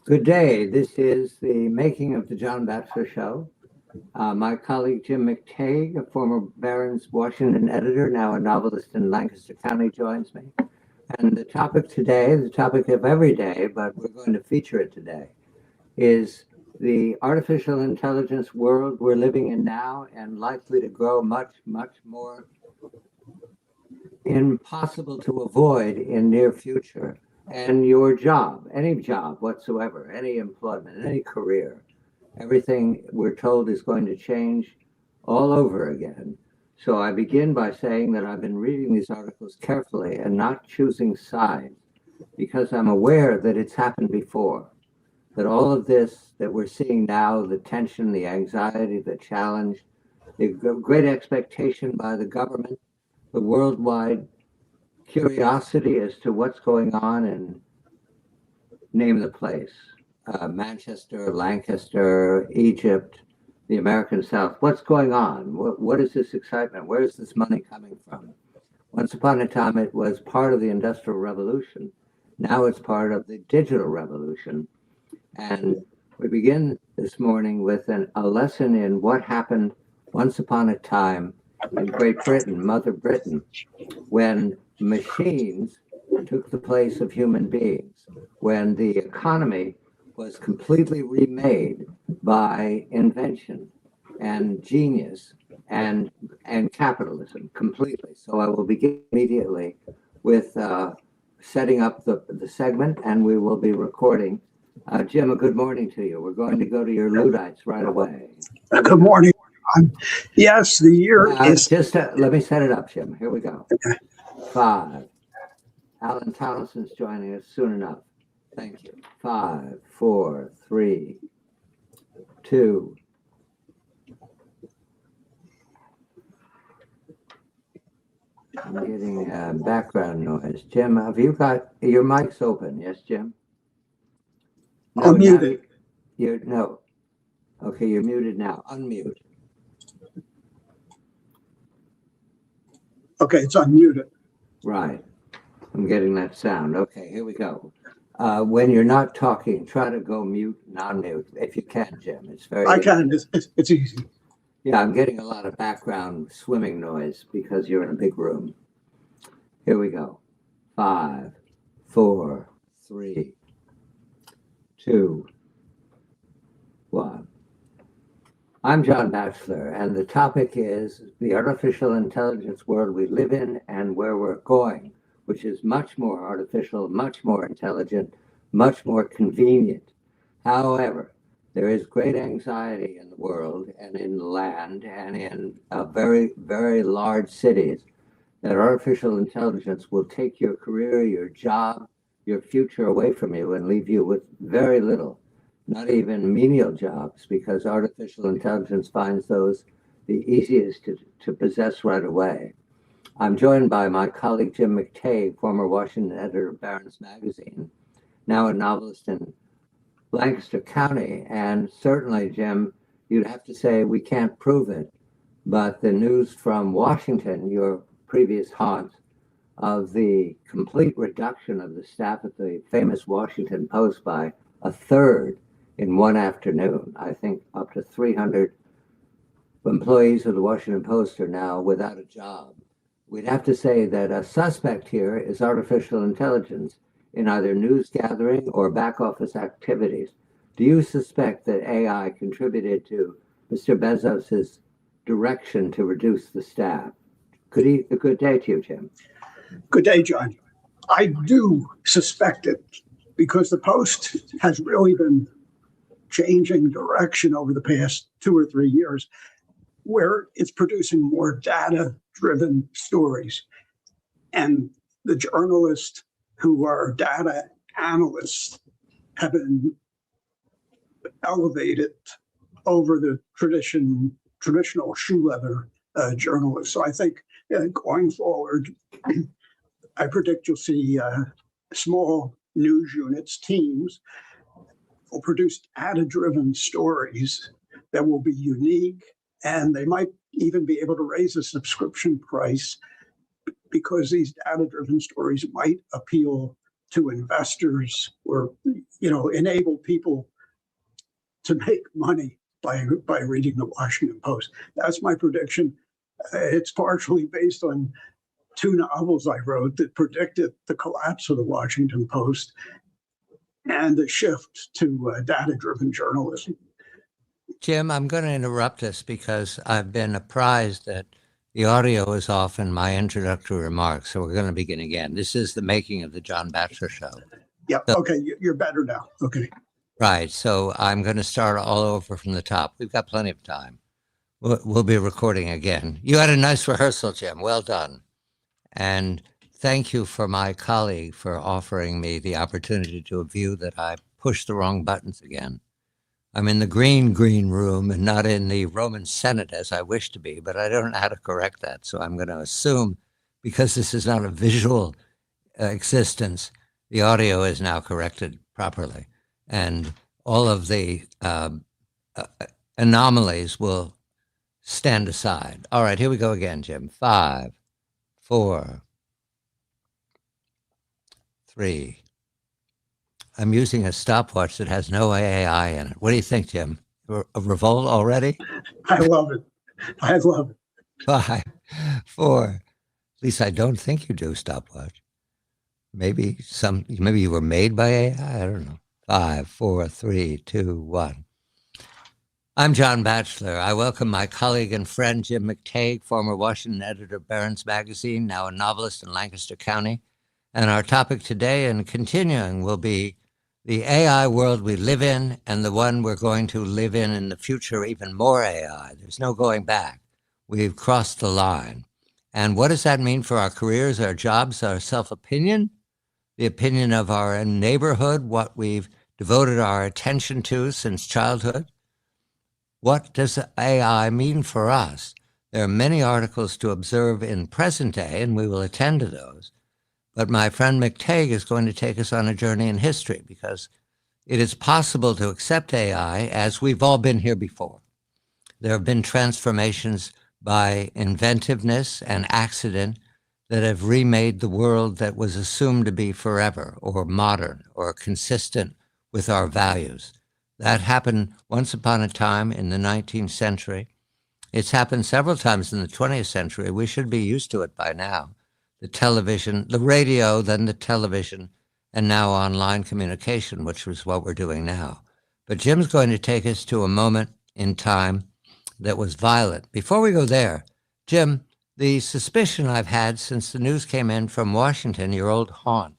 Good day. This is the making of the John Batchelor Show. My colleague Jim McTague, a former Barron's Washington editor, now a novelist in Lancaster County, joins me. And the topic today, the topic of every day, but we're going to feature it today, is the artificial intelligence world we're living in now and likely to grow much, much more impossible to avoid in near future. And your job, any job whatsoever, any employment, any career, everything we're told is going to change all over again. So I begin by saying that I've been reading these articles carefully and not choosing sides because I'm aware that it's happened before, that all of this that we're seeing now, the tension, the anxiety, the challenge, the great expectation by the government, the worldwide curiosity as to what's going on in name the place, Manchester, Lancaster, Egypt, the American South. What's going on? What is this excitement? Where is this money coming from? Once upon a time, it was part of the Industrial Revolution. Now it's part of the digital revolution. And we begin this morning with a lesson in what happened once upon a time in Great Britain, Mother Britain, when machines took the place of human beings, when the economy was completely remade by invention and genius and capitalism completely. So I will begin immediately with setting up the segment, and we will be recording. Jim, a good morning to you. We're going to go to your Luddites right away. Good morning. Yes, the year is... Just let me set it up, Jim. Here we go. 5. Alan Townsend's joining us soon enough. Thank you. 5, 4, 3, 2. I'm getting background noise. Jim, have you got your mics open? Yes, Jim? No, I'm muted. No. Okay, you're muted now. Unmute. Okay, it's unmuted. Right. I'm getting that sound. Okay, here we go. When you're not talking, try to go mute, non-mute, if you can, Jim. It's very I can. It's easy. Yeah, I'm getting a lot of background swimming noise because you're in a big room. Here we go. 5, 4, 3, 2, 1. I'm John Batchelor, and the topic is the artificial intelligence world we live in and where we're going, which is much more artificial, much more intelligent, much more convenient. However, there is great anxiety in the world and in the land and in very, very large cities that artificial intelligence will take your career, your job, your future away from you and leave you with very little, not even menial jobs, because artificial intelligence finds those the easiest to possess right away. I'm joined by my colleague Jim McTague, former Washington editor of Barron's Magazine, now a novelist in Lancaster County. And certainly, Jim, you'd have to say we can't prove it, but the news from Washington, your previous haunt, of the complete reduction of the staff at the famous Washington Post by a third in one afternoon. I think up to 300 employees of the Washington Post are now without a job. We'd have to say that a suspect here is artificial intelligence in either news gathering or back office activities. Do you suspect that AI contributed to Mr. Bezos's direction to reduce the staff? Good day to you, Jim. Good day, John. I do suspect it because the Post has really been changing direction over the past 2 or 3 years, where it's producing more data-driven stories. And the journalists who are data analysts have been elevated over the traditional shoe leather journalists. So I think going forward, I predict you'll see small news units, teams, will produce data-driven stories that will be unique, and they might even be able to raise a subscription price because these data-driven stories might appeal to investors or, enable people to make money by reading the Washington Post. That's my prediction. It's partially based on two novels I wrote that predicted the collapse of the Washington Post and the shift to data-driven journalism. Jim, I'm going to interrupt us because I've been apprised that the audio is off in my introductory remarks, so we're going to begin again. This is the making of the John Batchelor Show. Yeah, okay, you're better now. Okay. Right, so I'm going to start all over from the top. We've got plenty of time. We'll be recording again. You had a nice rehearsal, Jim. Well done. And thank you for my colleague for offering me the opportunity to view that I pushed the wrong buttons again. I'm in the green room and not in the Roman Senate as I wish to be, but I don't know how to correct that. So I'm going to assume, because this is not a visual existence, the audio is now corrected properly. And all of the anomalies will stand aside. All right, here we go again, Jim. 5, 4, 3. I'm using a stopwatch that has no AI in it. What do you think, Jim? A revolt already? I love it. I love it. 5, 4. At least I don't think you do stopwatch. Maybe you were made by AI. I don't know. 5, 4, 3, 2, 1. I'm John Batchelor. I welcome my colleague and friend Jim McTague, former Washington editor of Barron's Magazine, now a novelist in Lancaster County. And our topic today and continuing will be the AI world we live in and the one we're going to live in the future, even more AI. There's no going back. We've crossed the line. And what does that mean for our careers, our jobs, our self-opinion, the opinion of our neighborhood, what we've devoted our attention to since childhood? What does AI mean for us? There are many articles to observe in present day, and we will attend to those. But my friend McTague is going to take us on a journey in history because it is possible to accept AI as we've all been here before. There have been transformations by inventiveness and accident that have remade the world that was assumed to be forever or modern or consistent with our values. That happened once upon a time in the 19th century. It's happened several times in the 20th century. We should be used to it by now. The television, the radio, then the television, and now online communication, which is what we're doing now. But Jim's going to take us to a moment in time that was violent. Before we go there, Jim, the suspicion I've had since the news came in from Washington, your old haunt,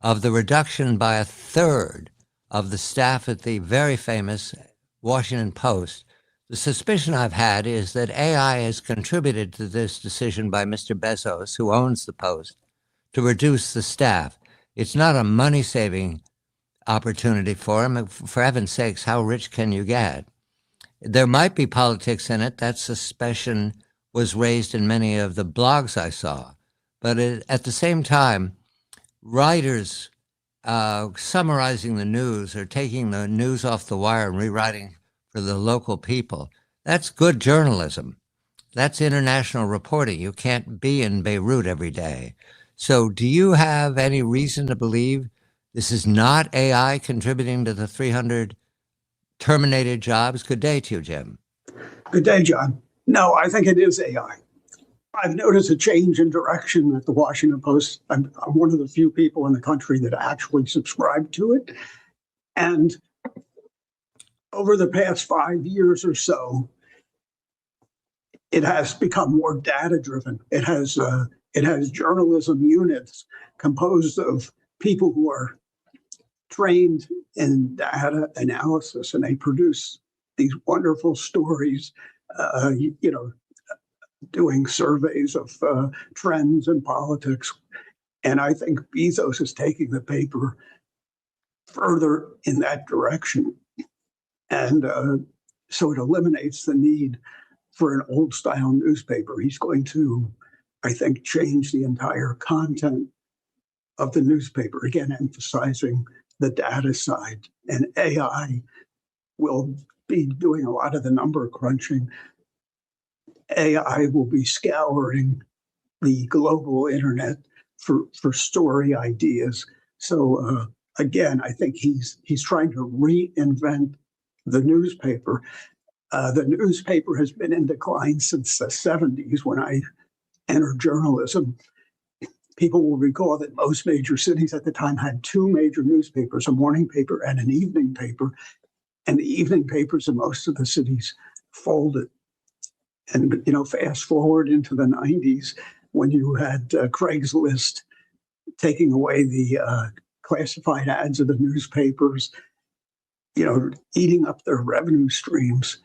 of the reduction by 1/3 of the staff at the very famous Washington Post, the suspicion I've had is that AI has contributed to this decision by Mr. Bezos, who owns the Post, to reduce the staff. It's not a money-saving opportunity for him. For heaven's sakes, how rich can you get? There might be politics in it. That suspicion was raised in many of the blogs I saw. But at the same time, writers summarizing the news or taking the news off the wire and rewriting for the local people, that's good journalism. That's international reporting. You can't be in Beirut every day. So do you have any reason to believe this is not AI contributing to the 300 terminated jobs? Good day to you, Jim. Good day, John. No, I think it is AI. I've noticed a change in direction at the Washington Post. I'm one of the few people in the country that actually subscribe to it. And over the past 5 years or so, it has become more data-driven. It has journalism units composed of people who are trained in data analysis, and they produce these wonderful stories, doing surveys of trends in politics. And I think Bezos is taking the paper further in that direction. And so it eliminates the need for an old style newspaper. He's going to, I think, change the entire content of the newspaper, again, emphasizing the data side. And AI will be doing a lot of the number crunching. AI will be scouring the global internet for story ideas So again, I think he's trying to reinvent the newspaper. The newspaper has been in decline since the 70s when I entered journalism. People will recall that most major cities at the time had two major newspapers, a morning paper and an evening paper. And the evening papers in most of the cities folded. And, fast forward into the 90s when you had Craigslist taking away the classified ads of the newspapers, eating up their revenue streams.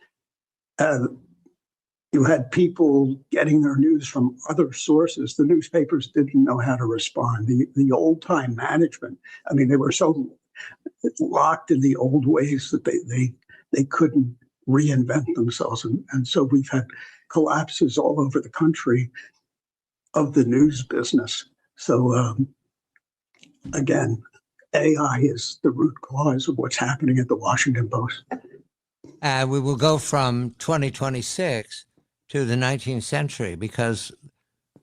You had people getting their news from other sources. The newspapers didn't know how to respond. The old time management, they were so locked in the old ways that they couldn't reinvent themselves. And so we've had collapses all over the country of the news business. So again, AI is the root cause of what's happening at the Washington Post. We will go from 2026 to the 19th century, because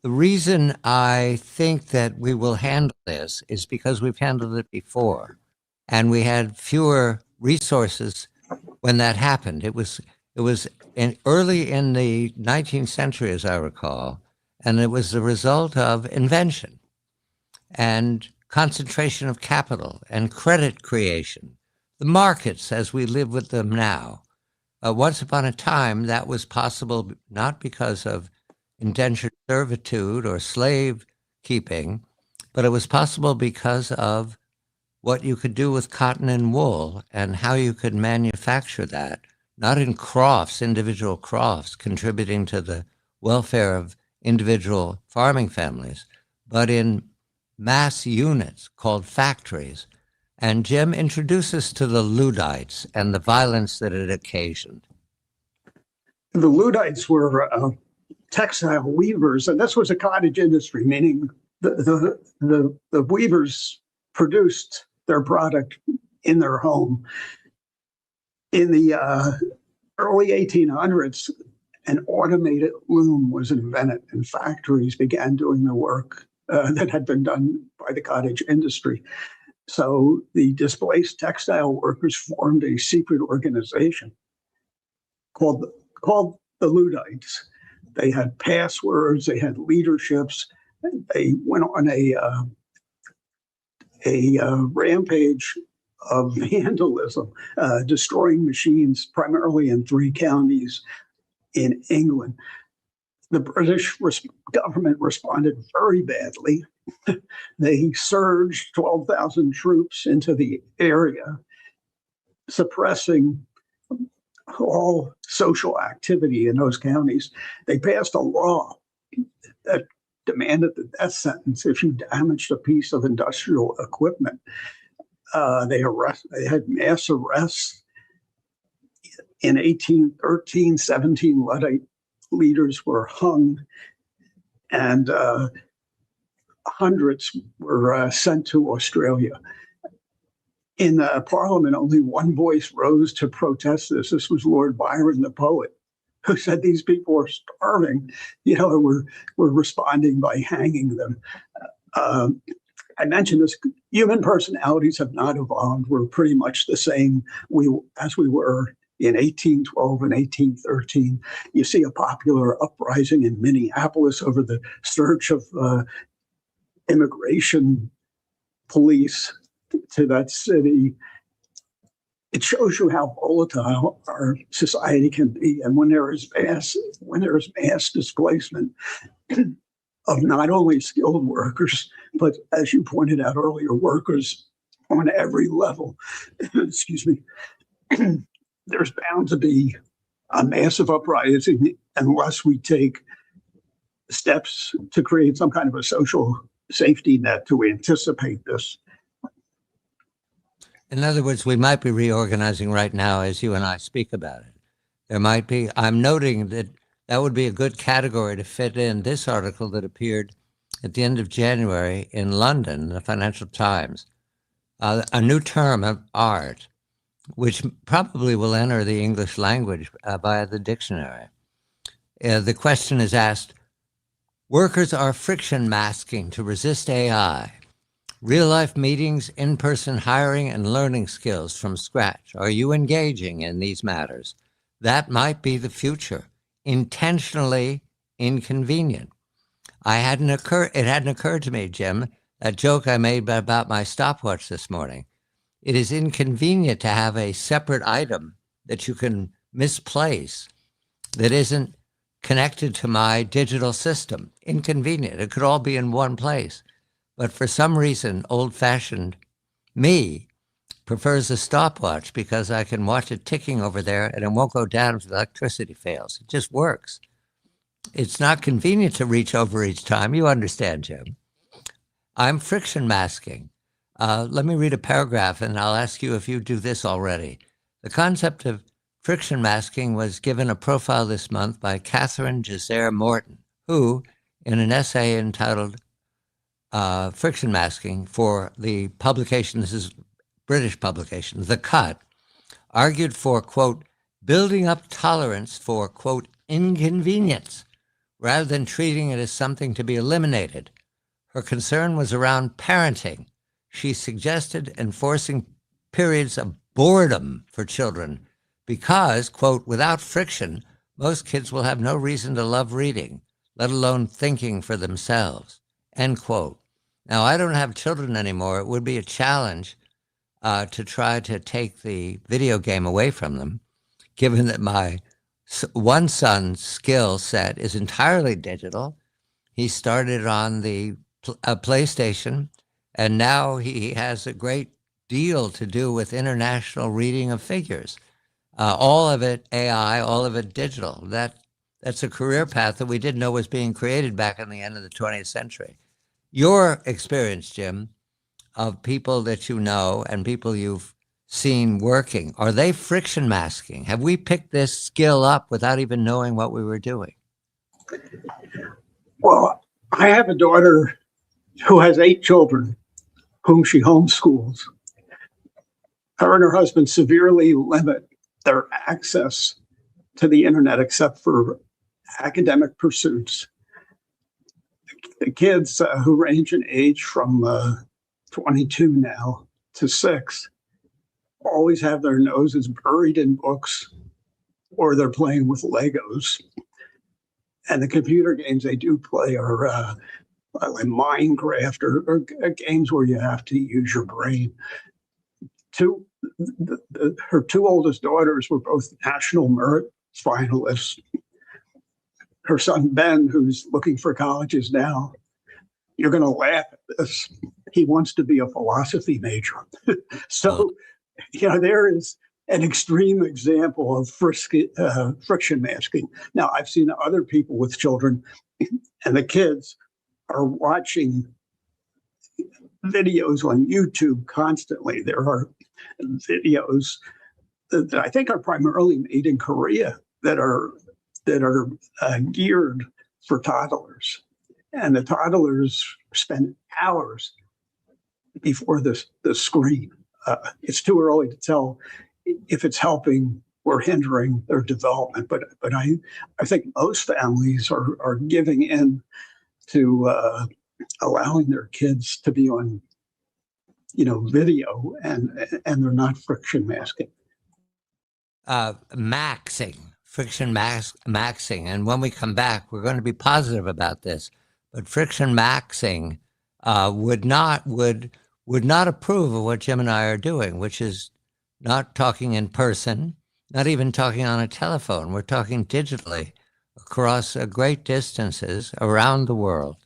the reason I think that we will handle this is because we've handled it before, and we had fewer resources when that happened. It was early in the 19th century, as I recall, and it was the result of invention and concentration of capital and credit creation, the markets as we live with them now. Once upon a time, that was possible not because of indentured servitude or slave keeping, but it was possible because of what you could do with cotton and wool and how you could manufacture that, not in crofts, individual crofts contributing to the welfare of individual farming families, but in mass units called factories. And Jim, introduce us to the Luddites and the violence that it occasioned. The Luddites were textile weavers, and this was a cottage industry, meaning the weavers produced their product in their home. In the early 1800s, an automated loom was invented, and factories began doing the work that had been done by the cottage industry. So the displaced textile workers formed a secret organization called the Luddites. They had passwords, they had leaderships. They went on a rampage of vandalism, destroying machines primarily in 3 counties in England. The British government responded very badly. They surged 12,000 troops into the area, suppressing all social activity in those counties. They passed a law that demanded the death sentence if you damaged a piece of industrial equipment. They had mass arrests. In 1813, 17 Luddite leaders were hung, and hundreds were sent to Australia. In Parliament, only one voice rose to protest this. This was Lord Byron, the poet, who said these people are starving, and we're responding by hanging them. I mentioned this, human personalities have not evolved. We're pretty much the same as we were in 1812 and 1813. You see a popular uprising in Minneapolis over the search of immigration police to that city. It shows you how volatile our society can be, and when there is mass displacement of not only skilled workers, but as you pointed out earlier, workers on every level. Excuse me. There's bound to be a massive uprising unless we take steps to create some kind of a social safety net to anticipate this. In other words, we might be reorganizing right now as you and I speak about it. There might be, I'm noting that would be a good category to fit in this article that appeared at the end of January in London, the Financial Times, a new term of art, which probably will enter the English language via the dictionary. The question is asked, workers are friction masking to resist AI. Real-life meetings, in-person hiring, and learning skills from scratch. Are you engaging in these matters? That might be the future. Intentionally inconvenient. It hadn't occurred to me, Jim, that joke I made about my stopwatch this morning. It is inconvenient to have a separate item that you can misplace that isn't connected to my digital system. Inconvenient. It could all be in one place. But for some reason, old-fashioned me prefers a stopwatch because I can watch it ticking over there and it won't go down if the electricity fails. It just works. It's not convenient to reach over each time. You understand, Jim. I'm friction masking. Let me read a paragraph and I'll ask you if you do this already. The concept of friction masking was given a profile this month by Catherine Gisere Morton, who, in an essay entitled Friction Masking for the publication, this is British publication, The Cut, argued for, quote, building up tolerance for, quote, inconvenience, rather than treating it as something to be eliminated. Her concern was around parenting. She suggested enforcing periods of boredom for children because, quote, without friction, most kids will have no reason to love reading, let alone thinking for themselves, end quote. Now, I don't have children anymore. It would be a challenge to try to take the video game away from them, given that my one son's skill set is entirely digital. He started on the PlayStation, and now he has a great deal to do with international reading of figures. All of it AI, all of it digital. That's a career path that we didn't know was being created back in the end of the 20th century. Your experience, Jim, of people that you know and people you've seen working, are they friction masking? Have we picked this skill up without even knowing what we were doing? Well, I have a daughter who has 8 children whom she homeschools. Her and her husband severely limit their access to the internet except for academic pursuits. The kids who range in age from 22 now to 6 always have their noses buried in books or they're playing with Legos. And the computer games they do play are like Minecraft or games where you have to use your brain. Her 2 oldest daughters were both national merit finalists. Her son, Ben, who's looking for colleges now, you're going to laugh at this. He wants to be a philosophy major. So, there is an extreme example of friction masking. Now, I've seen other people with children, and the kids are watching videos on YouTube constantly. There are videos that I think are primarily made in Korea that are geared for toddlers, and the toddlers spend hours before the screen. It's too early to tell if it's helping or hindering their development, but I think most families are giving in to allowing their kids to be on video, and they're not friction masking. Friction maxing. And when we come back, we're going to be positive about this. But friction maxing would not approve of what Jim and I are doing, which is not talking in person, not even talking on a telephone. We're talking digitally across great distances around the world.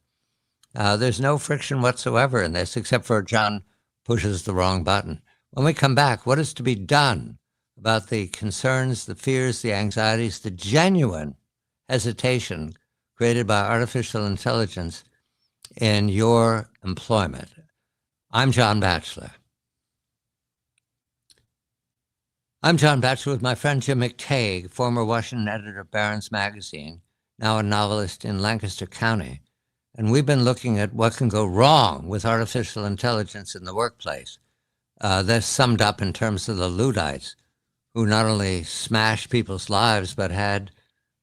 There's no friction whatsoever in this, except for John pushes the wrong button. When we come back, what is to be done about the concerns, the fears, the anxieties, the genuine hesitation created by artificial intelligence in your employment? I'm John Batchelor. I'm John Batchelor with my friend Jim McTague, former Washington editor of Barron's Magazine, now a novelist in Lancaster County. And we've been looking at what can go wrong with artificial intelligence in the workplace. That's summed up in terms of the Luddites, who not only smashed people's lives, but had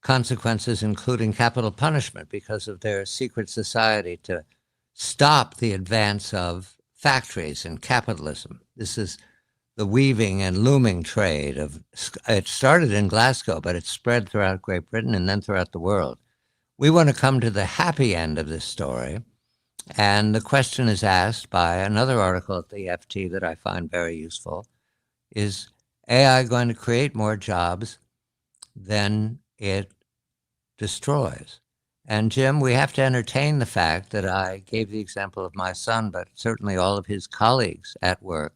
consequences, including capital punishment, because of their secret society to stop the advance of factories and capitalism. This is the weaving and looming trade of, it started in Glasgow, but it spread throughout Great Britain and then throughout the world. We want to come to the happy end of this story. And the question is asked by another article at the FT that I find very useful. Is AI going to create more jobs than it destroys? And Jim, we have to entertain the fact that I gave the example of my son, but certainly all of his colleagues at work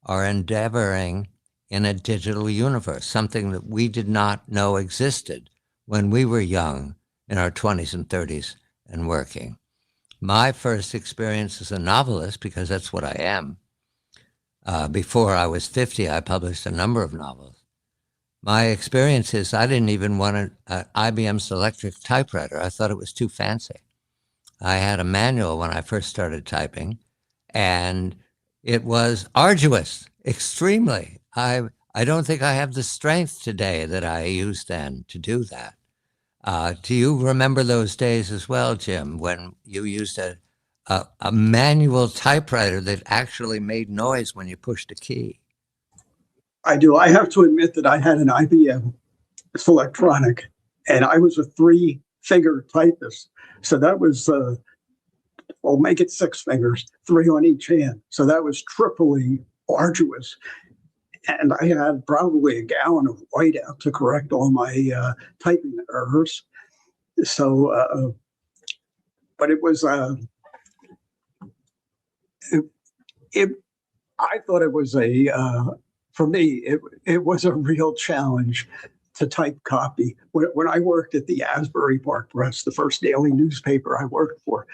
are endeavoring in a digital universe, something that we did not know existed when we were young in our 20s and 30s and working. My first experience as a novelist, because that's what I am, before I was 50, I published a number of novels. My experience is I didn't even want an IBM Selectric typewriter. I thought it was too fancy. I had a manual when I first started typing, and it was arduous, extremely. I don't think I have the strength today that I used then to do that. Do you remember those days as well, Jim, when you used a manual typewriter that actually made noise when you pushed a key? I do. I have to admit that I had an IBM Selectronic, and I was a 3-finger typist. So that was, well, make it 6 fingers, 3 on each hand. So that was triply arduous. And I had probably a gallon of whiteout to correct all my typing errors. So, but it was, I thought it was for me, it was a real challenge to type copy. When I worked at the Asbury Park Press, the first daily newspaper I worked for,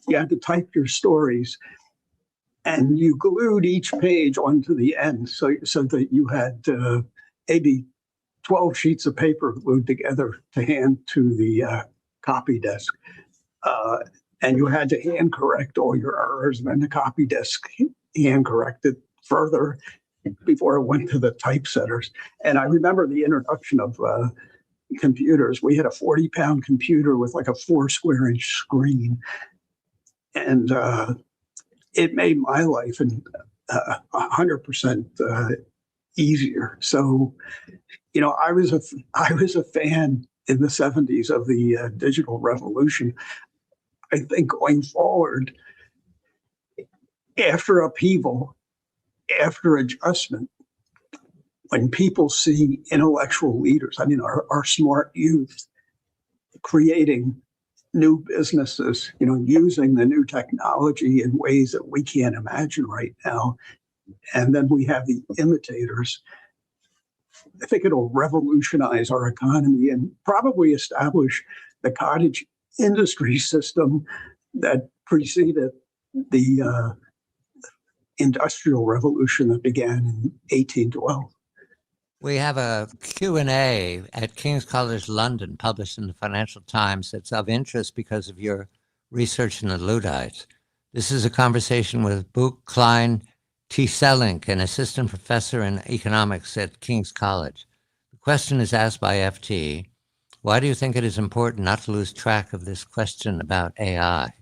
you had to type your stories, and you glued each page onto the end so that you had maybe 12 sheets of paper glued together to hand to the copy desk. And you had to hand correct all your errors, and then the copy desk hand corrected further before it went to the typesetters. And I remember the introduction of computers. We had a 40-pound computer with like a 4-square-inch screen. And it made my life 100% easier. So, you know, I was a fan in the 70s of the digital revolution. I think going forward, after upheaval, after adjustment, when people see intellectual leaders, I mean, our smart youth creating new businesses, you know, using the new technology in ways that we can't imagine right now. And then we have the imitators. I think it'll revolutionize our economy and probably establish the cottage industry system that preceded the industrial revolution that began in 1812. We have a Q&A at King's College London, published in the Financial Times, that's of interest because of your research in the Luddites. This is a conversation with Book Klein Tselink, an assistant professor in economics at King's College. The question is asked by FT, why do you think it is important not to lose track of this question about AI?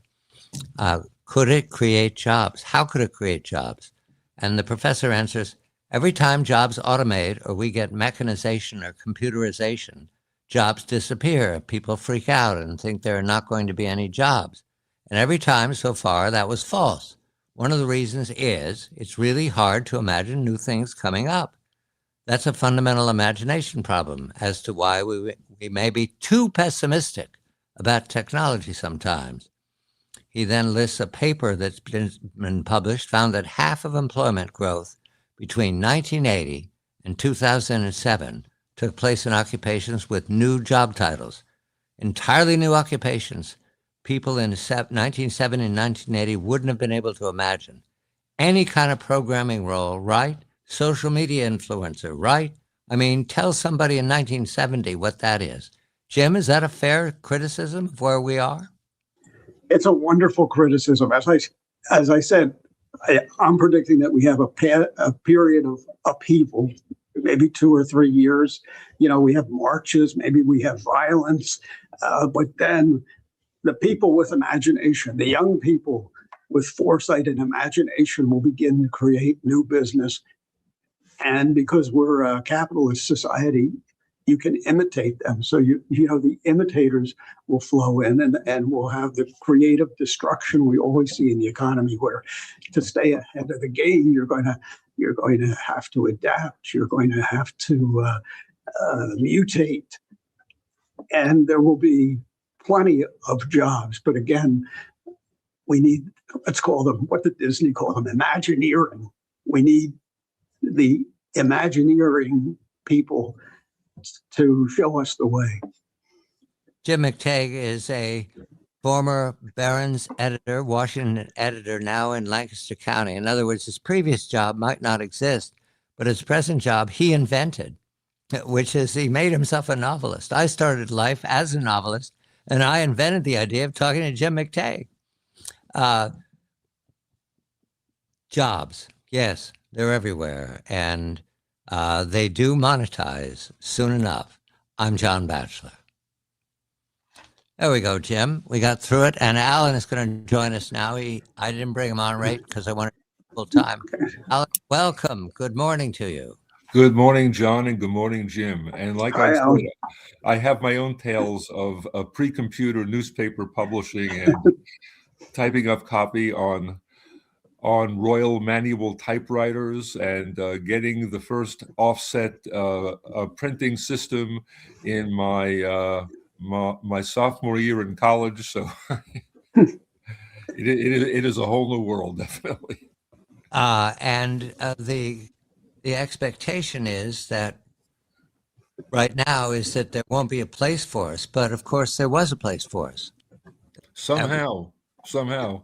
Could it create jobs? How could it create jobs? And the professor answers, every time jobs automate or we get mechanization or computerization, jobs disappear. People freak out and think there are not going to be any jobs. And every time so far, that was false. One of the reasons is it's really hard to imagine new things coming up. That's a fundamental imagination problem as to why we may be too pessimistic about technology sometimes. He then lists a paper that's been published, found that half of employment growth between 1980 and 2007 took place in occupations with new job titles, entirely new occupations people in 1970 and 1980 wouldn't have been able to imagine. Any kind of programming role, right? Social media influencer, right? I mean, tell somebody in 1970 what that is. Jim, is that a fair criticism of where we are? It's a wonderful criticism. As I said, I'm predicting that we have a period of upheaval, maybe 2 or 3 years. You know, we have marches, maybe we have violence, but then the people with imagination, the young people with foresight and imagination, will begin to create new business. And because we're a capitalist society, you can imitate them. So the imitators will flow in, and we'll have the creative destruction we always see in the economy, where to stay ahead of the game, you're going to have to adapt. You're going to have to mutate, and there will be plenty of jobs. But again, we need, let's call them, what did Disney call them? Imagineering. We need the Imagineering people to show us the way. Jim McTague is a former Barron's editor, Washington editor, now in Lancaster County. In other words, his previous job might not exist, but his present job he invented, which is he made himself a novelist. I started life as a novelist, and I invented the idea of talking to Jim McTague. Jobs, yes, they're everywhere, and they do monetize soon enough. I'm John Batchelor. There we go, Jim. We got through it, and Alan is going to join us now. I didn't bring him on right because I wanted full time. Alan, welcome. Good morning to you. Good morning, John, and good morning, Jim. And like I said, I have my own tales of pre-computer newspaper publishing and typing up copy on Royal manual typewriters, and getting the first offset printing system in my sophomore year in college. So it is a whole new world, definitely. The expectation is that right now is that there won't be a place for us, but of course there was a place for us. Somehow,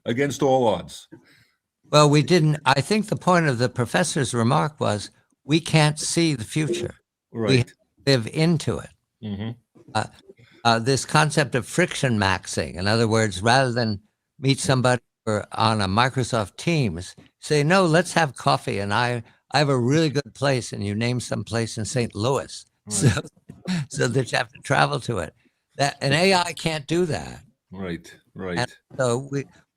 against all odds. Well, we didn't. I think the point of the professor's remark was we can't see the future. Right. We live into it. Mm-hmm. This concept of friction maxing, in other words, rather than meet somebody on a Microsoft Teams, say, no, let's have coffee, and I have a really good place, and you name some place in St. Louis, right. so that you have to travel to it. An AI can't do that. Right. And so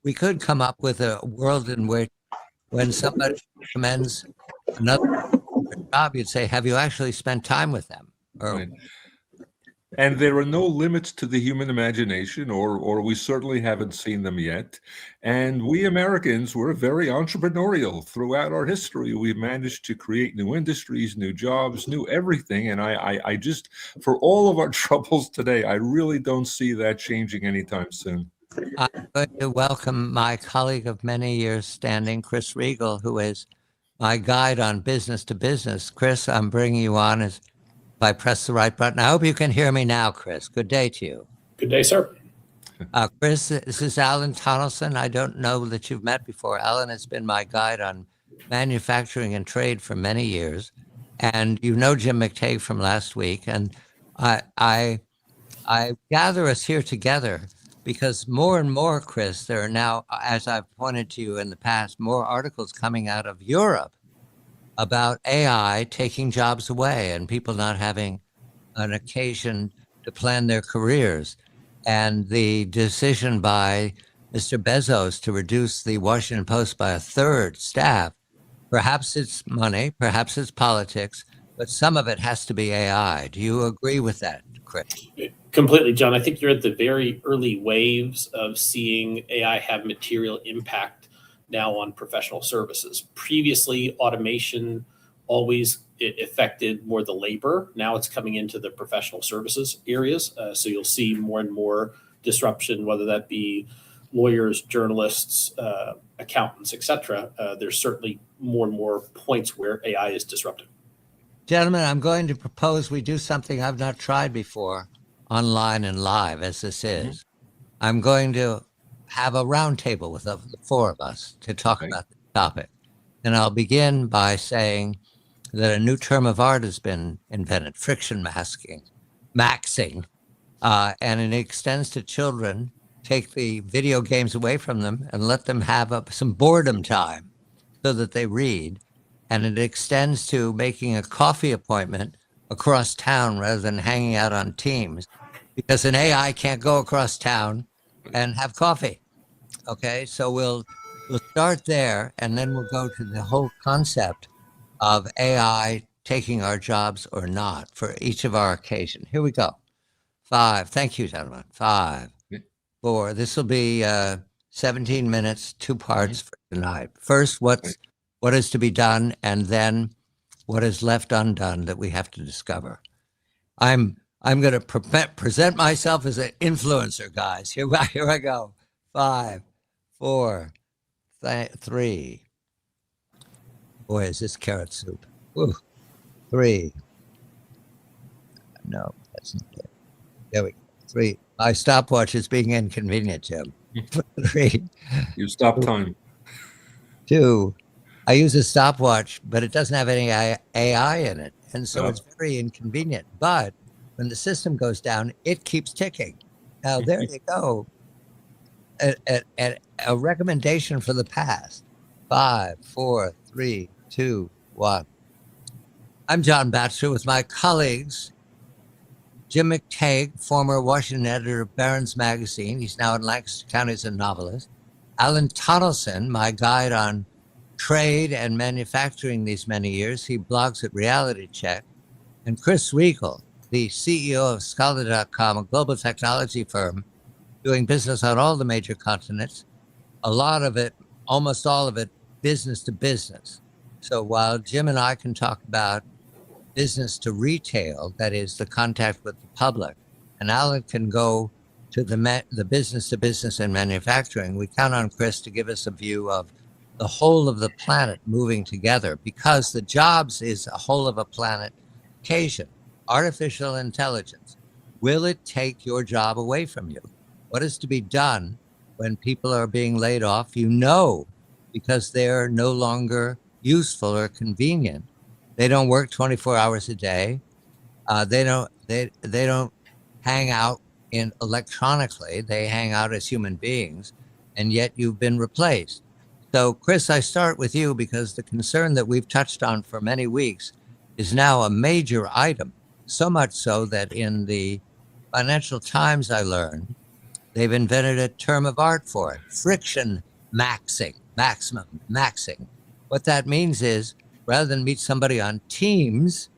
we could come up with a world in which when somebody recommends another job, you'd say, have you actually spent time with them? Right. And there are no limits to the human imagination, or we certainly haven't seen them yet. And we Americans were very entrepreneurial throughout our history. We've managed to create new industries, new jobs, new everything. And I just, for all of our troubles today, I really don't see that changing anytime soon. I'm going to welcome my colleague of many years standing, Chris Riegel, who is my guide on business to business. Chris, I'm bringing you on as if I press the right button. I hope you can hear me now, Chris. Good day to you. Good day, sir. Chris, this is Alan Tonelson. I don't know that you've met before. Alan has been my guide on manufacturing and trade for many years. And you know Jim McTague from last week. And I gather us here together because more and more, Chris, there are now, as I've pointed to you in the past, more articles coming out of Europe about AI taking jobs away and people not having an occasion to plan their careers. And the decision by Mr. Bezos to reduce the Washington Post by a third staff, perhaps it's money, perhaps it's politics, but some of it has to be AI. Do you agree with that, Chris? Completely, John. I think you're at the very early waves of seeing AI have material impact now on professional services. Previously, automation always affected more the labor. Now it's coming into the professional services areas. So you'll see more and more disruption, whether that be lawyers, journalists, accountants, etc. There's certainly more and more points where AI is disruptive. Gentlemen, I'm going to propose we do something I've not tried before, online and live as this is. I'm going to have a roundtable with the four of us to talk about the topic. And I'll begin by saying that a new term of art has been invented, friction maxing, and it extends to children. Take the video games away from them and let them have some boredom time so that they read. And it extends to making a coffee appointment across town rather than hanging out on Teams, because an AI can't go across town and have coffee. Okay, so we'll start there, and then we'll go to the whole concept of AI taking our jobs or not for each of our occasion. Here we go. 5. Thank you, gentlemen. 5, 4. This will be 17 minutes, 2 parts for tonight. First, what is to be done, and then what is left undone that we have to discover. I'm going to present myself as an influencer, guys. Here I go. 5, 4, 3. Boy, is this carrot soup. Woo. 3. No, that's not it. There we go. 3. My stopwatch is being inconvenient, Jim. 3. You stop time. 2. I use a stopwatch, but it doesn't have any AI in it. And so it's very inconvenient. But when the system goes down, it keeps ticking. Now, there you go. A recommendation for the past. 5, 4, 3, 2, 1. I'm John Batchelor with my colleagues, Jim McTague, former Washington editor of Barron's Magazine. He's now in Lancaster County as a novelist. Alan Tonelson, my guide on trade and manufacturing these many years. He blogs at Reality Check. And Chris Riegel, the CEO of Scholar.com, a global technology firm doing business on all the major continents. A lot of it, almost all of it, business to business. So while Jim and I can talk about business to retail, that is the contact with the public, and Alan can go to the business to business and manufacturing, we count on Chris to give us a view of the whole of the planet moving together, because the jobs is a whole of a planet occasion. Artificial intelligence, will it take your job away from you? What is to be done when people are being laid off? You know, because they're no longer useful or convenient. They don't work 24 hours a day. They don't hang out in electronically. They hang out as human beings, and yet you've been replaced. So, Chris, I start with you because the concern that we've touched on for many weeks is now a major item. So much so that in the Financial Times, I learned, they've invented a term of art for it: friction maxing. What that means is, rather than meet somebody on Teams,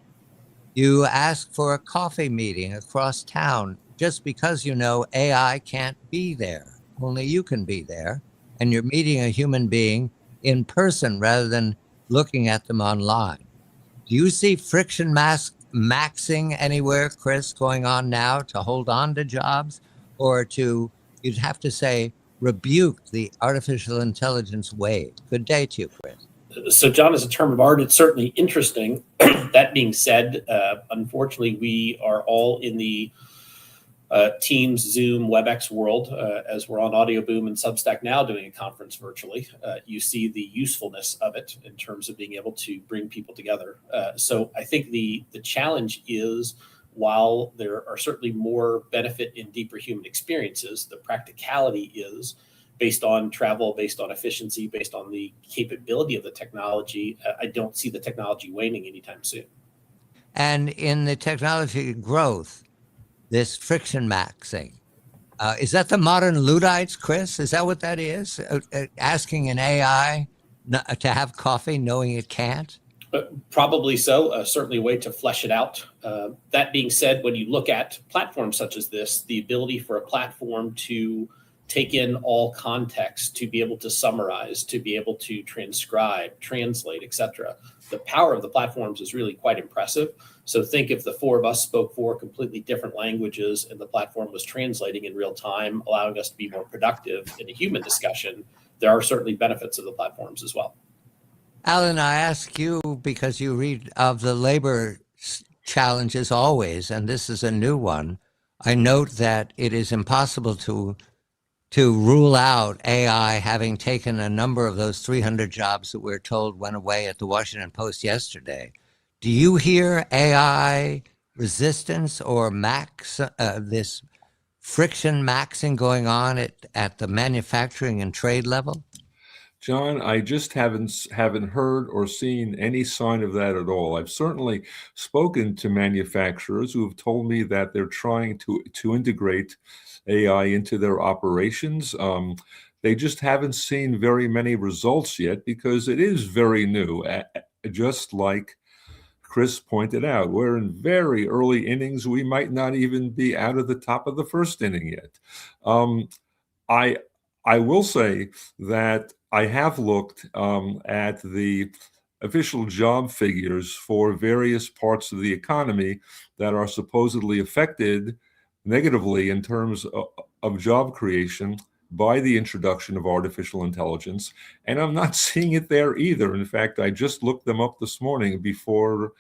you ask for a coffee meeting across town just because you know AI can't be there. Only you can be there, and you're meeting a human being in person rather than looking at them online. Do you see friction maxing anywhere, Chris, going on now to hold on to jobs, or you'd have to say, rebuke the artificial intelligence wave? Good day to you, Chris. So, John, as a term of art, it's certainly interesting. That being said, unfortunately, we are all in the Teams, Zoom, WebEx world. As we're on Audio Boom and Substack now doing a conference virtually, you see the usefulness of it in terms of being able to bring people together. So I think the challenge is, while there are certainly more benefit in deeper human experiences, the practicality is, based on travel, based on efficiency, based on the capability of the technology, I don't see the technology waning anytime soon. And in the technology growth, this friction maxing, is that the modern Luddites, Chris? Is that what that is? Asking an AI to have coffee knowing it can't? Probably so. Certainly a way to flesh it out. That being said, when you look at platforms such as this, the ability for a platform to take in all context, to be able to summarize, to be able to transcribe, translate, etc. The power of the platforms is really quite impressive. So think if the four of us spoke four completely different languages and the platform was translating in real time, allowing us to be more productive in a human discussion, there are certainly benefits of the platforms as well. Alan, I ask you because you read of the labor challenges always, and this is a new one. I note that it is impossible to rule out AI having taken a number of those 300 jobs that we're told went away at the Washington Post yesterday. Do you hear AI resistance or this friction maxing going on at the manufacturing and trade level? John, I just haven't heard or seen any sign of that at all. I've certainly spoken to manufacturers who have told me that they're trying to integrate AI into their operations. They just haven't seen very many results yet because it is very new. Just like Chris pointed out, we're in very early innings. We might not even be out of the top of the first inning yet. I will say that I have looked at the official job figures for various parts of the economy that are supposedly affected negatively in terms of job creation by the introduction of artificial intelligence. And I'm not seeing it there either. In fact, I just looked them up this morning before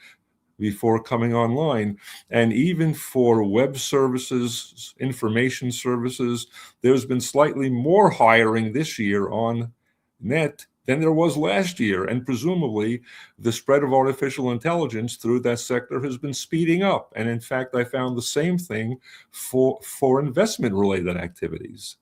coming online. And even for web services, information services, there's been slightly more hiring this year on net than there was last year. And presumably the spread of artificial intelligence through that sector has been speeding up. And in fact, I found the same thing for investment related activities.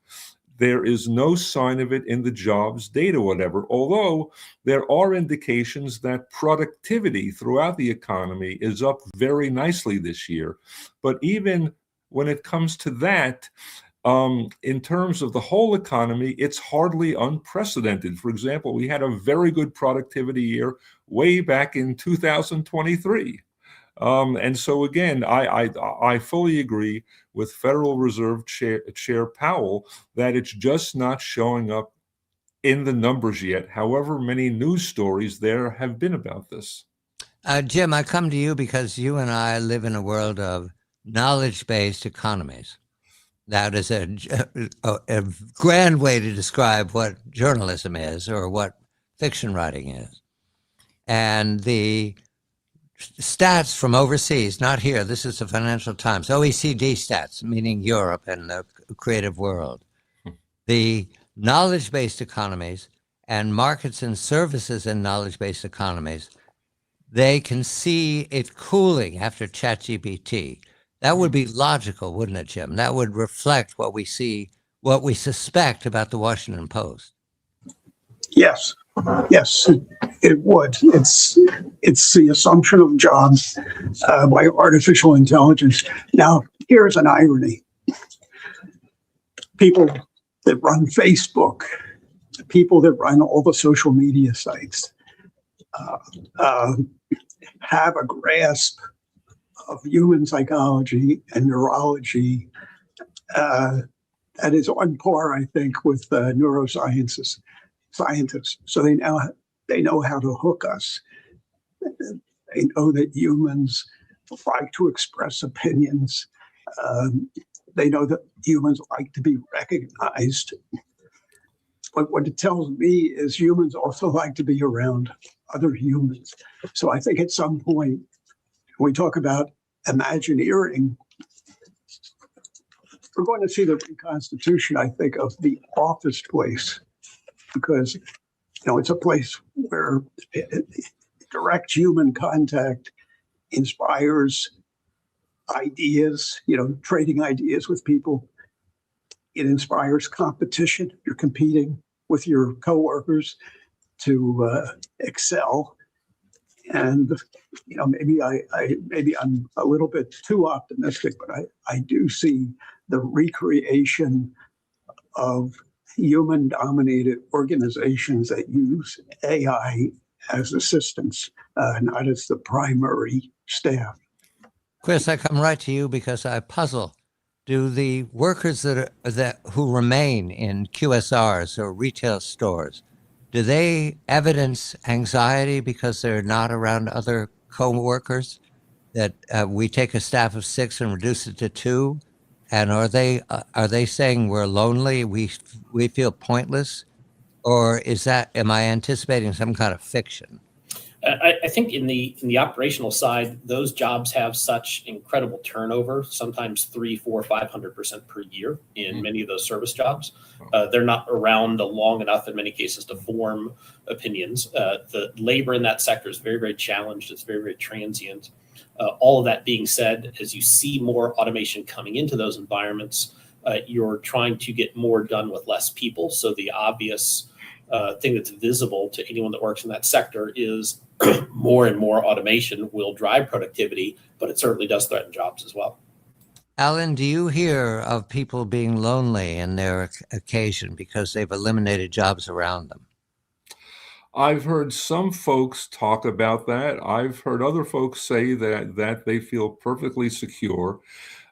There is no sign of it in the jobs data, whatever, although there are indications that productivity throughout the economy is up very nicely this year. But even when it comes to that, in terms of the whole economy, it's hardly unprecedented. For example, we had a very good productivity year way back in 2023. And so again, I fully agree with Federal Reserve Chair Powell that it's just not showing up in the numbers yet, however many news stories there have been about this. Jim, I come to you because you and I live in a world of knowledge-based economies. That is a grand way to describe what journalism is or what fiction writing is. And the stats from overseas, not here, this is the Financial Times, OECD stats, meaning Europe and the creative world. The knowledge-based economies and markets and services in knowledge-based economies, they can see it cooling after ChatGPT. That would be logical, wouldn't it, Jim? That would reflect what we see, what we suspect about the Washington Post. Yes, yes, it would. It's the assumption of jobs by artificial intelligence. Now, here's an irony. People that run Facebook, people that run all the social media sites, have a grasp of human psychology and neurology that is on par, I think, with neuroscientists. So they know how to hook us. They know that humans like to express opinions. They know that humans like to be recognized. But what it tells me is humans also like to be around other humans. So I think at some point, when we talk about Imagineering, we're going to see the reconstitution, I think, of the office place, because it's a place where direct human contact inspires ideas, trading ideas with people. It inspires competition. You're competing with your coworkers to excel. And maybe I'm a little bit too optimistic, but I do see the recreation of human-dominated organizations that use AI as assistants, not as the primary staff. Chris, I come right to you because I puzzle. Do the workers who remain in QSRs or retail stores, do they evidence anxiety because they're not around other co-workers? That we take a staff of 6 and reduce it to 2, and are they saying we're lonely, we feel pointless, or am I anticipating some kind of fiction? I think in the operational side, those jobs have such incredible turnover, sometimes 300%, 400%, 500% per year in many of those service jobs. They're not around long enough in many cases to form opinions. The labor in that sector is very, very challenged. It's very, very transient. All of that being said, as you see more automation coming into those environments, you're trying to get more done with less people. So the obvious thing that's visible to anyone that works in that sector is more and more automation will drive productivity, but it certainly does threaten jobs as well. Alan, do you hear of people being lonely in their occasion because they've eliminated jobs around them? I've heard some folks talk about that. I've heard other folks say that they feel perfectly secure.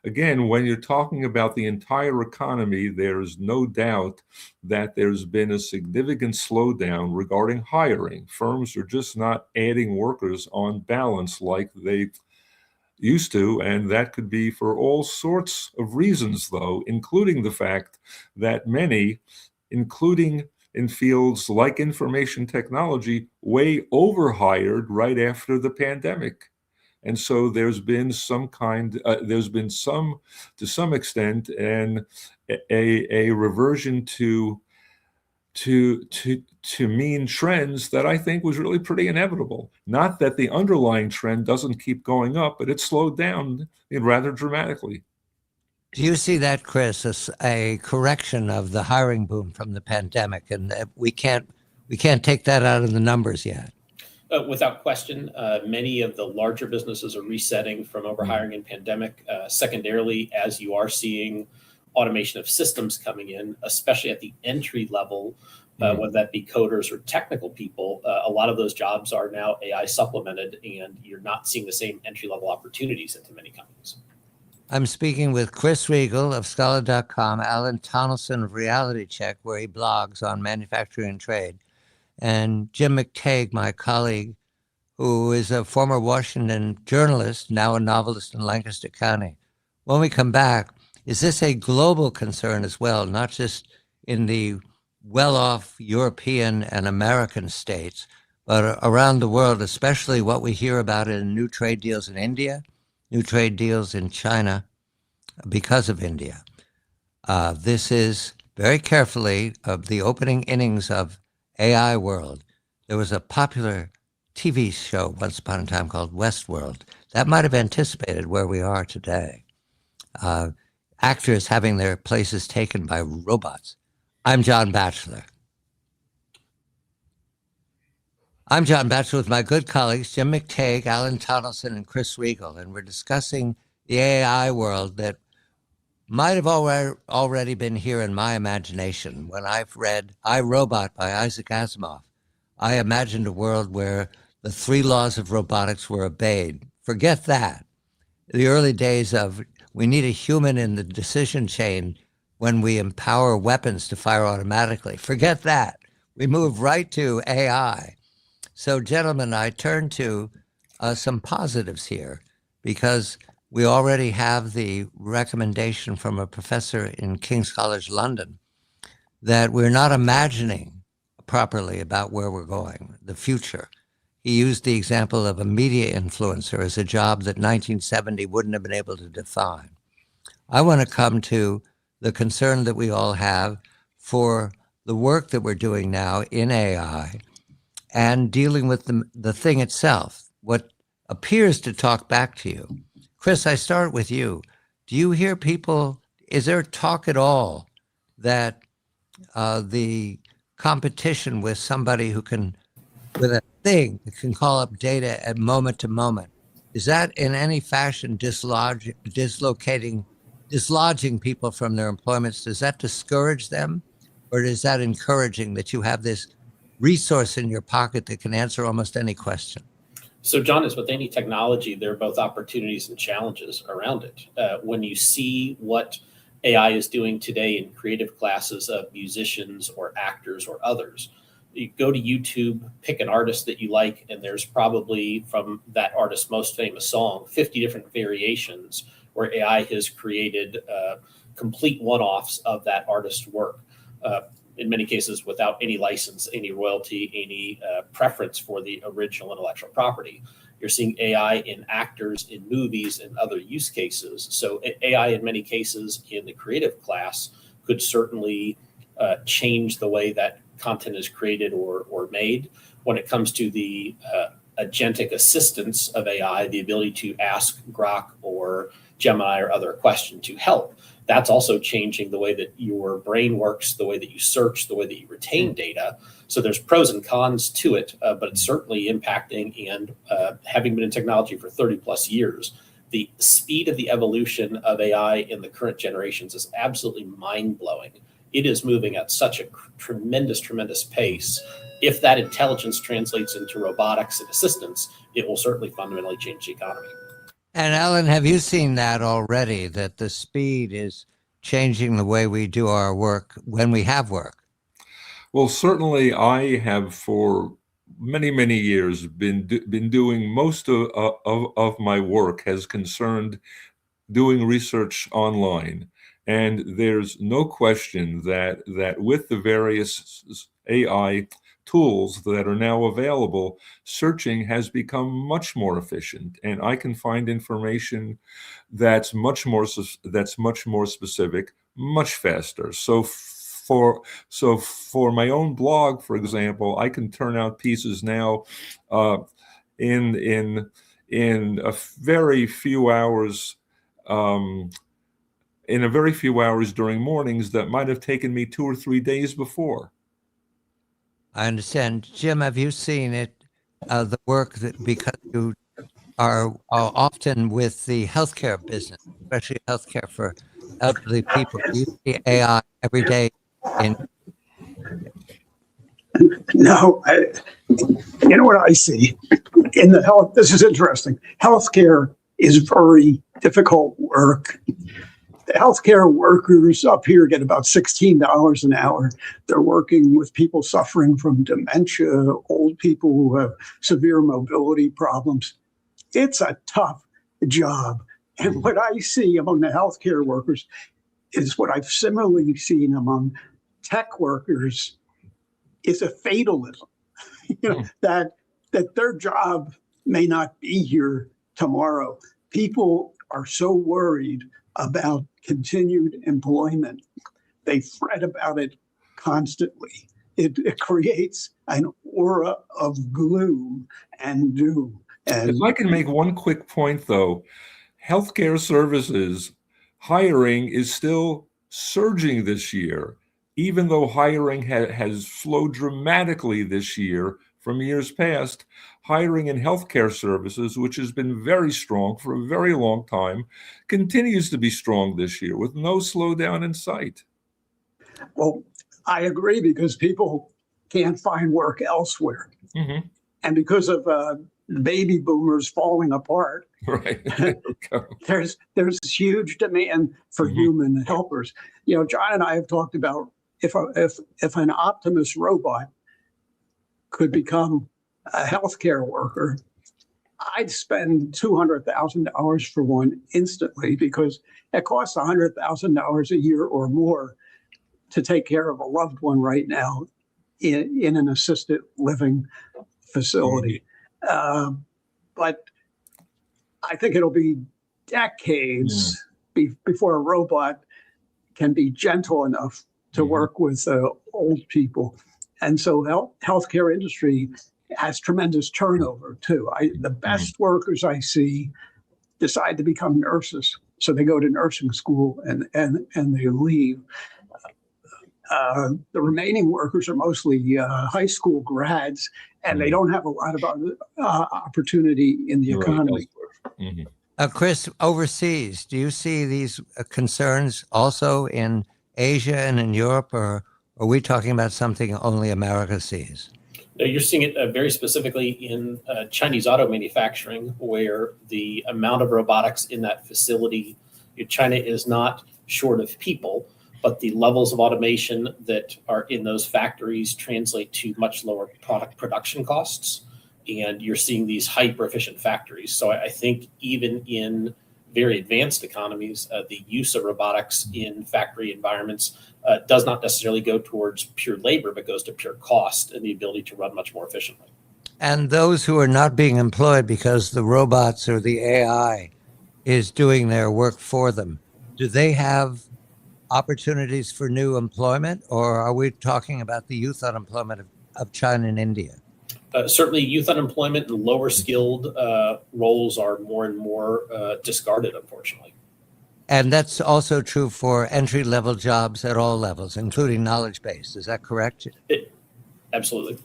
Again, when you're talking about the entire economy, there's no doubt that there's been a significant slowdown regarding hiring. Firms are just not adding workers on balance like they used to, and that could be for all sorts of reasons, though, including the fact that many, including in fields like information technology, way overhired right after the pandemic. And so there's been some, to some extent, and a reversion to mean trends that I think was really pretty inevitable. Not that the underlying trend doesn't keep going up, but it slowed down rather dramatically. Do you see that, Chris, as a correction of the hiring boom from the pandemic, and that we can't take that out of the numbers yet? Without question, many of the larger businesses are resetting from overhiring and pandemic. Secondarily, as you are seeing automation of systems coming in, especially at the entry level, whether that be coders or technical people, a lot of those jobs are now AI supplemented, and you're not seeing the same entry level opportunities into many companies. I'm speaking with Chris Riegel of Scholar.com, Alan Tonelson of Reality Check, where he blogs on manufacturing and trade, and Jim McTague, my colleague, who is a former Washington journalist, now a novelist in Lancaster County. When we come back, is this a global concern as well, not just in the well-off European and American states, but around the world, especially what we hear about in new trade deals in India, new trade deals in China because of India? This is very carefully of the opening innings of AI world. There was a popular TV show once upon a time called Westworld. That might have anticipated where we are today. Actors having their places taken by robots. I'm John Batchelor. I'm John Batchelor with my good colleagues, Jim McTague, Alan Tonelson, and Chris Riegel, and we're discussing the AI world that might have already been here in my imagination. When I've read I, Robot by Isaac Asimov, I imagined a world where the 3 laws of robotics were obeyed. Forget that. The early days of we need a human in the decision chain when we empower weapons to fire automatically. Forget that. We move right to AI. So, gentlemen, I turn to some positives here because we already have the recommendation from a professor in King's College London that we're not imagining properly about where we're going, the future. He used the example of a media influencer as a job that 1970 wouldn't have been able to define. I want to come to the concern that we all have for the work that we're doing now in AI and dealing with the thing itself, what appears to talk back to you. Chris, I start with you. Do you hear people, is there talk at all that the competition with somebody who can, with a thing that can call up data at moment to moment, is that in any fashion dislodging people from their employments? Does that discourage them? Or is that encouraging that you have this resource in your pocket that can answer almost any question? So, John, as with any technology, there are both opportunities and challenges around it. When you see what AI is doing today in creative classes of musicians or actors or others, you go to YouTube, pick an artist that you like, and there's probably from that artist's most famous song, 50 different variations where AI has created complete one-offs of that artist's work. In many cases without any license, any royalty, any preference for the original intellectual property. You're seeing AI in actors, in movies, and other use cases. So AI in many cases in the creative class could certainly change the way that content is created or made. When it comes to the agentic assistance of AI, the ability to ask Grok or Gemini or other question to help, that's also changing the way that your brain works, the way that you search, the way that you retain data. So there's pros and cons to it, but it's certainly impacting. And having been in technology for 30 plus years, the speed of the evolution of AI in the current generations is absolutely mind-blowing. It is moving at such a tremendous, tremendous pace. If that intelligence translates into robotics and assistance, it will certainly fundamentally change the economy. And Alan, have you seen that already, that the speed is changing the way we do our work when we have work? Well, certainly I have for many, many years been doing most of my work has concerned doing research online. And there's no question that with the various AI tools that are now available, searching has become much more efficient, and I can find information that's much more specific, much faster. So for my own blog, for example, I can turn out pieces now in a very few hours. In a very few hours during mornings that might have taken me 2 or 3 days before. I understand. Jim, have you seen it, the work that, because you are often with the healthcare business, especially healthcare for elderly people, do you see AI every day in? No, you know what I see in the health. This is interesting. Healthcare is very difficult work. The healthcare workers up here get about $16 an hour. They're working with people suffering from dementia, old people who have severe mobility problems. It's a tough job. And what I see among the healthcare workers is what I've similarly seen among tech workers is a fatalism, that their job may not be here tomorrow. People are so worried about continued employment. They fret about it constantly. It creates an aura of gloom and doom. And if I can make one quick point, though, healthcare services hiring is still surging this year, even though hiring has slowed dramatically this year from years past. Hiring in healthcare services, which has been very strong for a very long time, continues to be strong this year with no slowdown in sight. well, I agree, because people can't find work elsewhere. Mm-hmm. And because of baby boomers falling apart, Right. there's huge demand for human helpers. John and I have talked about if an Optimus robot could become a healthcare worker, I'd spend $200,000 for one instantly, because it costs $100,000 a year or more to take care of a loved one right now in an assisted living facility. But I think it'll be decades before a robot can be gentle enough to work with old people. And so healthcare industry has tremendous turnover too. The best workers I see decide to become nurses. So they go to nursing school and they leave. The remaining workers are mostly high school grads, and they don't have a lot of opportunity in the economy. Chris, overseas, do you see these concerns also in Asia and in Europe, or are we talking about something only America sees? You're seeing it very specifically in Chinese auto manufacturing, where the amount of robotics in that facility, China is not short of people, but the levels of automation that are in those factories translate to much lower product production costs. And you're seeing these hyper efficient factories. So I think even in very advanced economies, the use of robotics in factory environments does not necessarily go towards pure labor, but goes to pure cost and the ability to run much more efficiently. And those who are not being employed because the robots or the AI is doing their work for them, do they have opportunities for new employment, or are we talking about the youth unemployment of China and India? Certainly youth unemployment and lower skilled roles are more and more discarded, unfortunately. And that's also true for entry-level jobs at all levels, including knowledge-based. Is that correct? Absolutely.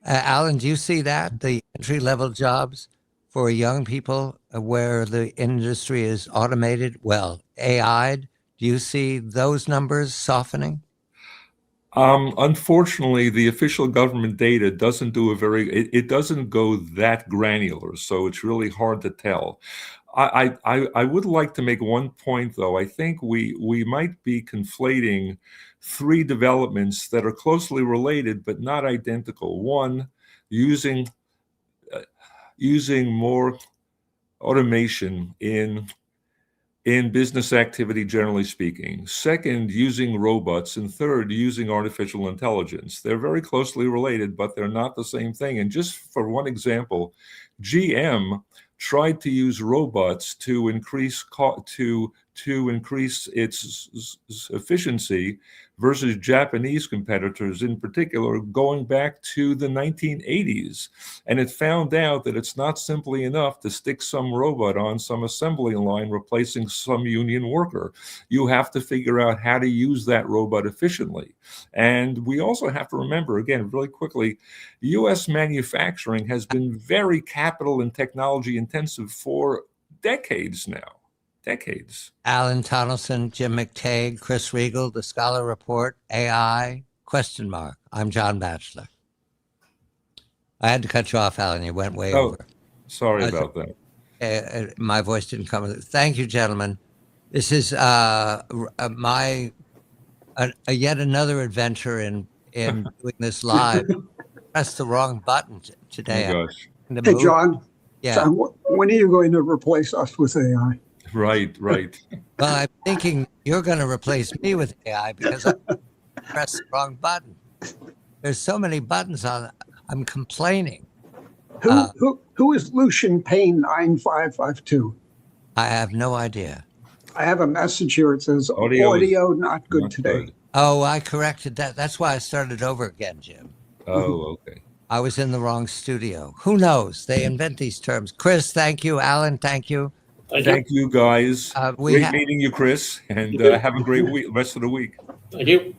Alan, do you see that, the entry-level jobs for young people where the industry is automated, well, AI'd? Do you see those numbers softening? Unfortunately, the official government data doesn't do it doesn't go that granular, so it's really hard to tell. I would like to make one point, though. I think we might be conflating three developments that are closely related but not identical. One, using more automation in business activity, generally speaking. Second, using robots. And third, using artificial intelligence. They're very closely related, but they're not the same thing. And just for one example, GM tried to use robots to increase its efficiency versus Japanese competitors, in particular, going back to the 1980s. And it found out that it's not simply enough to stick some robot on some assembly line replacing some union worker. You have to figure out how to use that robot efficiently. And we also have to remember, again, really quickly, U.S. manufacturing has been very capital and technology intensive for decades now. Decades. Alan Tonelson, Jim McTague, Chris Riegel, The Scholar Report, AI, ? I'm John Batchelor. I had to cut you off, Alan. You went way over. Sorry about that. My voice didn't come. Thank you, gentlemen. This is yet another adventure in doing this live. Pressed the wrong button today. Oh, gosh. Hey, John. Yeah. John, when are you going to replace us with AI? Right. Well, I'm thinking you're going to replace me with AI because I pressed the wrong button. There's so many buttons on. I'm complaining. Who is Lucian Payne 9552? I have no idea. I have a message here. It says audio not good today. Good. Oh, I corrected that. That's why I started over again, Jim. Oh, okay. I was in the wrong studio. Who knows? They invent these terms. Chris, thank you. Alan, thank you. Thank you, guys. Great meeting you, Chris, and have a great rest of the week. Thank you.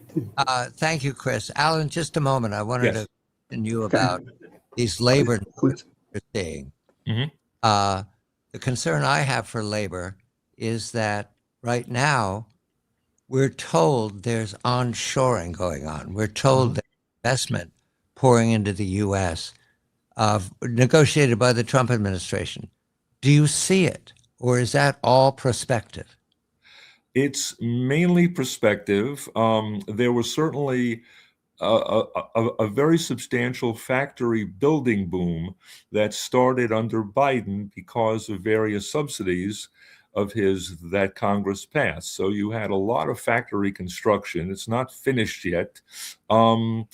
Thank you, Chris. Alan, just a moment. I wanted to question you about these labor numbers you're seeing. Mm-hmm. The concern I have for labor is that right now we're told there's onshoring going on. We're told there's investment pouring into the U.S. Negotiated by the Trump administration. Do you see it? Or is that all prospective? It's mainly prospective. There was certainly a very substantial factory building boom that started under Biden because of various subsidies of his that Congress passed. So you had a lot of factory construction. It's not finished yet. One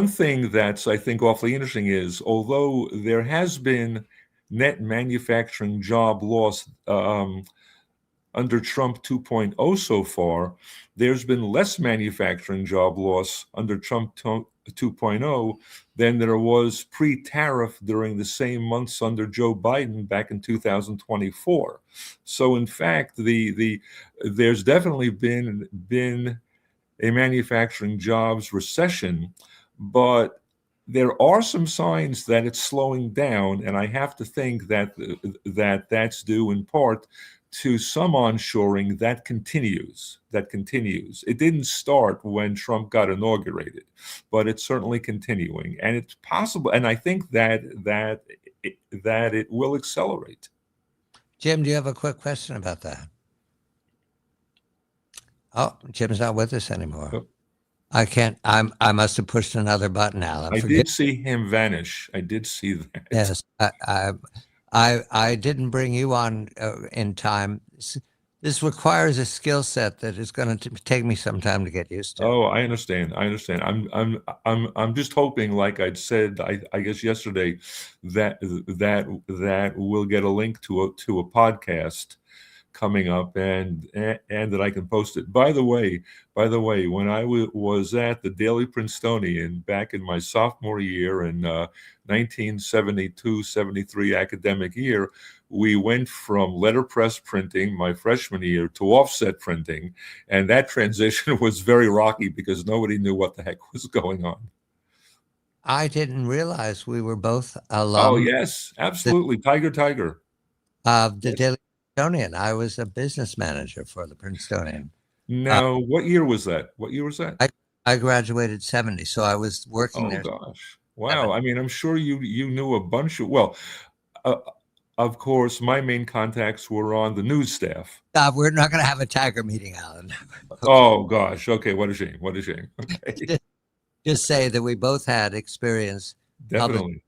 thing that's, I think, awfully interesting is, although there has been net manufacturing job loss under Trump 2.0 so far, there's been less manufacturing job loss under Trump 2.0 than there was pre-tariff during the same months under Joe Biden back in 2024. So in fact, there's definitely been a manufacturing jobs recession, but there are some signs that it's slowing down, and I have to think that that's due in part to some onshoring that continues. It didn't start when Trump got inaugurated, but it's certainly continuing, and it's possible. And I think that it will accelerate. Jim, do you have a quick question about that? Oh, Jim's not with us anymore. Oh. I can't. I must have pushed another button, Alan. I did see him vanish. I did see that. Yes, I didn't bring you on in time. This requires a skill set that is going to take me some time to get used to. Oh, I understand. I'm just hoping, like I'd said, I guess yesterday, that we'll get a link to a podcast coming up, and that I can post it. By the way, when I was at the Daily Princetonian back in my sophomore year in 1972-73 academic year, we went from letterpress printing my freshman year to offset printing, and that transition was very rocky because nobody knew what the heck was going on. I didn't realize we were both Oh, alum yes, absolutely. Tiger, Tiger. of the Yes. Daily Princetonian. I was a business manager for the Princetonian. Now, what year was that? What year was that? I graduated 70, so I was working Oh there. gosh. Wow. I mean, I'm sure you knew a bunch of, well, uh, of course, my main contacts were on the news staff. We're not going to have a tiger meeting, Alan. Oh gosh. Okay. What a shame. What a shame. Okay. Just say that we both had experience Definitely.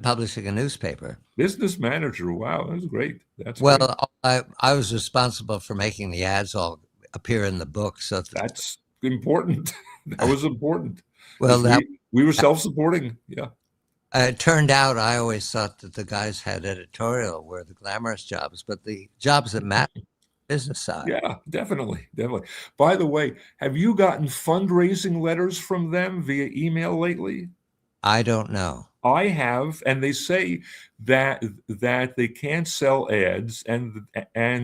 publishing a newspaper. Business manager. Wow. That's great. That's great. Well, I was responsible for making the ads all appear in the book. So That's important. That was important. well, 'Cause that, we were self-supporting. Yeah. it turned out I always thought that the guys had editorial were the glamorous jobs, but the jobs that matter, business side. Yeah, definitely. Definitely. By the way, have you gotten fundraising letters from them via email lately? I don't know. I have, and they say that they can't sell ads, and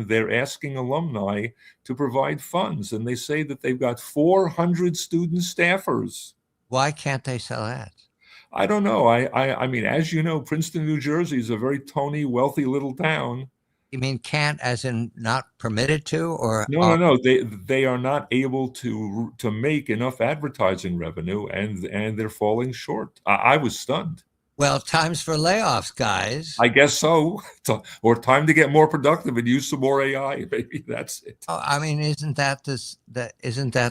they're asking alumni to provide funds, and they say that they've got 400 student staffers. Why can't they sell ads? I don't know. I mean, as you know, Princeton, New Jersey is a very tony, wealthy little town. You mean can't as in not permitted to, or No. They are not able to make enough advertising revenue, and they're falling short. I was stunned. well, times for layoffs, guys. I guess so. Or time to get more productive and use some more AI. Maybe that's it. Oh, I mean, isn't that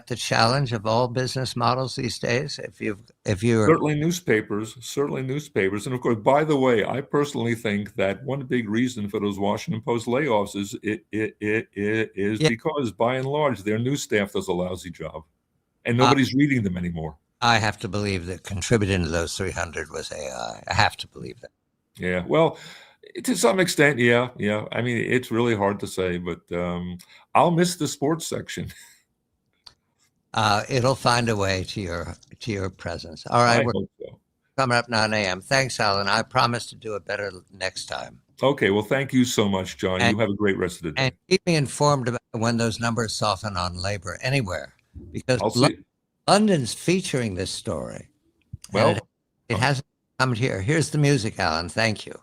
the challenge of all business models these days? If you're Certainly newspapers. And of course, by the way, I personally think that one big reason for those Washington Post layoffs is Yeah. because by and large, their news staff does a lousy job and nobody's reading them anymore. I have to believe that contributing to those 300 was AI. I have to believe that. Yeah, well, to some extent, yeah. I mean, it's really hard to say, but I'll miss the sports section. It'll find a way to your presence. All right, I we're hope so. coming up 9 a.m. Thanks, Alan. I promise to do it better next time. Okay, well, thank you so much, John. And- You have a great rest of the day. And keep me informed about when those numbers soften on labor anywhere, because I'll see. London's featuring this story. Well, And it hasn't come here. Here's the music, Alan. Thank you.